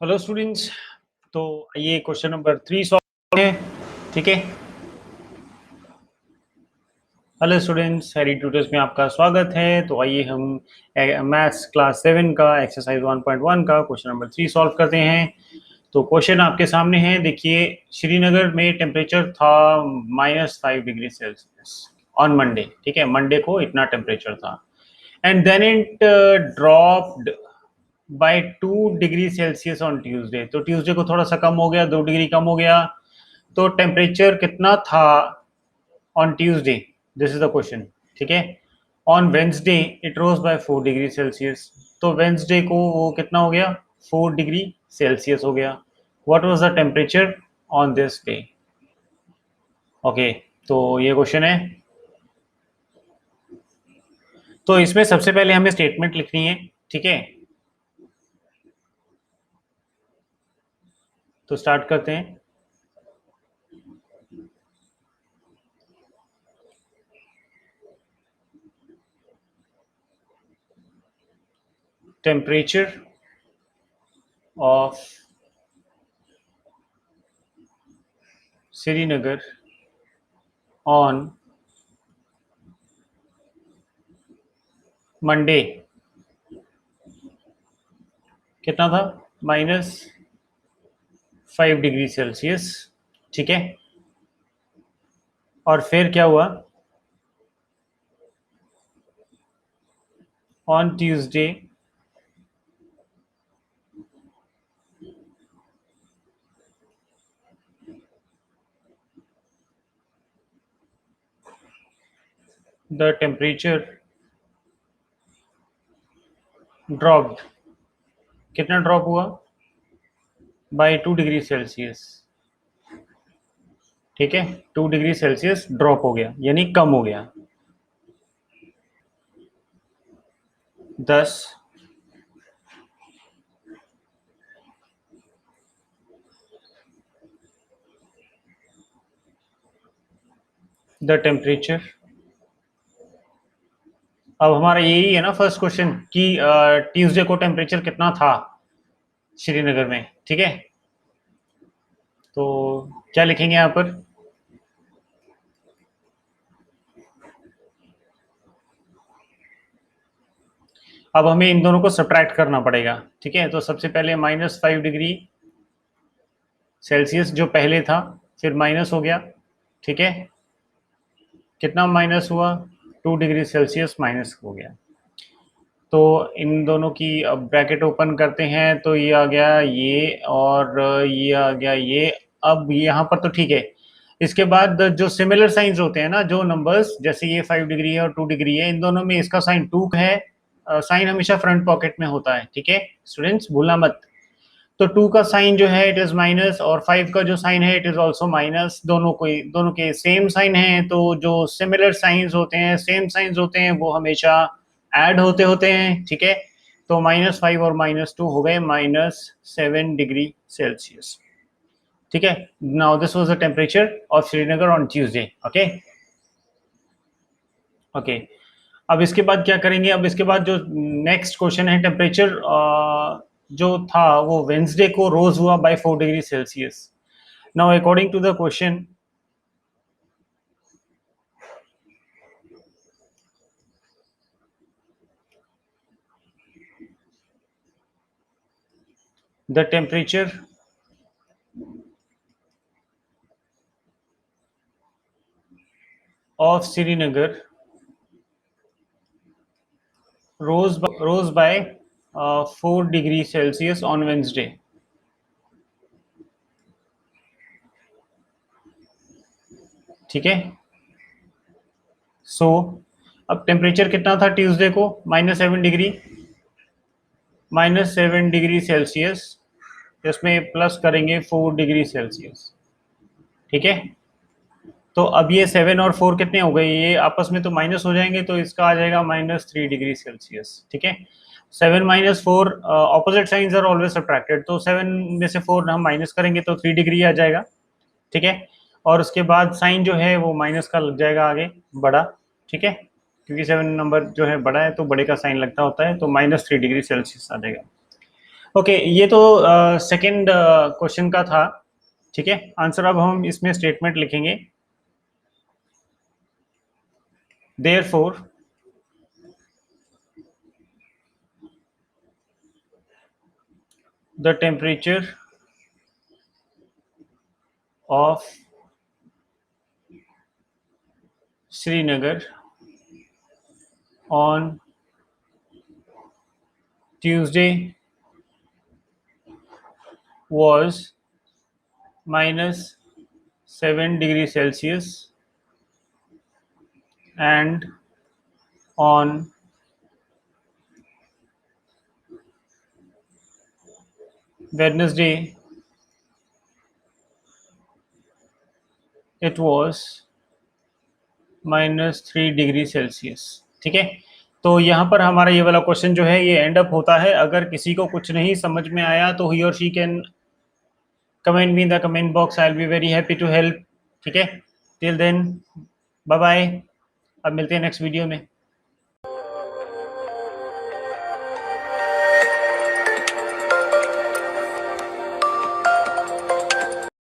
Hello students. तो ये question number 3 solve है। ठीक है। हेलो स्टूडेंट्स, हैरी ट्यूटर्स में आपका स्वागत है। तो आइए हम मैथ्स क्लास 7 का एक्सरसाइज 1.1 का क्वेश्चन नंबर 3 सॉल्व करते हैं। तो क्वेश्चन आपके सामने है। देखिए, श्रीनगर में टेम्परेचर था -5 डिग्री सेल्सियस ऑन मंडे। ठीक है, मंडे को इतना टेम्परेचर था and then it dropped by 2 degree Celsius on Tuesday. तो ट्यूसडे को थोड़ा सा कम हो गया, 2 डिग्री कम हो गया। तो टेम्परेचर कितना था on Tuesday? This is the question. ठीक है। On Wednesday it rose by 4 degree Celsius. तो वेंसडे को वो कितना हो गया? 4 डिग्री सेल्सियस हो गया। What was the temperature on this day? Okay, तो ये क्वेश्चन है। तो इसमें सबसे पहले हमें स्टेटमेंट लिखनी है। ठीक है, तो स्टार्ट करते हैं। Temperature of Srinagar on Monday कितना था? -5 डिग्री सेल्सियस। ठीक है, और फिर क्या हुआ? On Tuesday the temperature dropped. कितना ड्रॉप हुआ? By 2 degree Celsius. ठीक है, 2 डिग्री सेल्सियस ड्रॉप हो गया, यानी कम हो गया। दस द टेम्परेचर। अब हमारा यही है ना फर्स्ट क्वेश्चन कि ट्यूसडे को टेम्परेचर कितना था श्रीनगर में। ठीक है, तो क्या लिखेंगे यहाँ पर? अब हमें इन दोनों को सब्ट्रैक्ट करना पड़ेगा। ठीक है, तो सबसे पहले -5 डिग्री सेल्सियस जो पहले था, फिर माइनस हो गया। ठीक है, कितना माइनस हुआ? 2 डिग्री सेल्सियस माइनस हो गया। तो इन दोनों की अब ब्रैकेट ओपन करते हैं, तो ये आ गया ये, और ये आ गया ये। अब यहाँ पर तो ठीक है। इसके बाद जो सिमिलर साइंस होते हैं ना, जो नंबर्स, जैसे ये 5 डिग्री है और 2 डिग्री है, इन दोनों में इसका साइन 2 है। साइन हमेशा फ्रंट पॉकेट में होता है। ठीक है स्टूडेंट्स, भूलना मत। तो 2 का साइन जो है इट इज माइनस, और 5 का जो साइन है इट इज ऑल्सो माइनस। दोनों के सेम साइन है। तो जो सिमिलर साइंस होते हैं, सेम साइंस होते हैं, वो हमेशा ऐड होते होते हैं। ठीक है, तो -5 और -2 हो गए -7 डिग्री सेल्सियस। ठीक है, now this was the temperature of Srinagar on Tuesday. Okay okay. अब इसके बाद क्या करेंगे? अब इसके बाद जो नेक्स्ट क्वेश्चन है, टेम्परेचर जो था वो वेंसडे को रोज हुआ by 4 degree Celsius. Now according to the question, the temperature of Srinagar rose by 4 degree Celsius on Wednesday. ठीक है, सो अब टेम्परेचर कितना था ट्यूसडे को? -7 डिग्री, -7 डिग्री सेल्सियस। इसमें प्लस करेंगे 4 डिग्री सेल्सियस। ठीक है, तो अब ये 7 और 4 कितने हो गए? ये आपस में तो माइनस हो जाएंगे, तो इसका आ जाएगा -3 डिग्री सेल्सियस। ठीक है, 7 - 4 opposite signs are always subtracted, तो 7 में से 4 हम माइनस करेंगे तो 3 डिग्री आ जाएगा। ठीक है, और उसके बाद साइन जो है वो माइनस का लग जाएगा आगे, बड़ा। ठीक है, क्योंकि 7 नंबर जो है बड़ा है, तो बड़े का साइन लगता होता है, तो -3 डिग्री सेल्सियस आ जाएगा। ओके, ये तो सेकंड क्वेश्चन का था, ठीक है। आंसर अब हम इसमें स्टेटमेंट लिखेंगे। Therefore the temperature of Srinagar on Tuesday was -7 degrees Celsius, and on Wednesday it was -3 degree Celsius, ठीक है। तो यहाँ पर हमारा ये वाला क्वेश्चन जो है ये एंड अप होता है। अगर किसी को कुछ नहीं समझ में आया तो ही और she can comment me in the comment box, I will be very happy to help, ठीक है। टिल देन बाय बाय, अब मिलते हैं नेक्स्ट वीडियो में।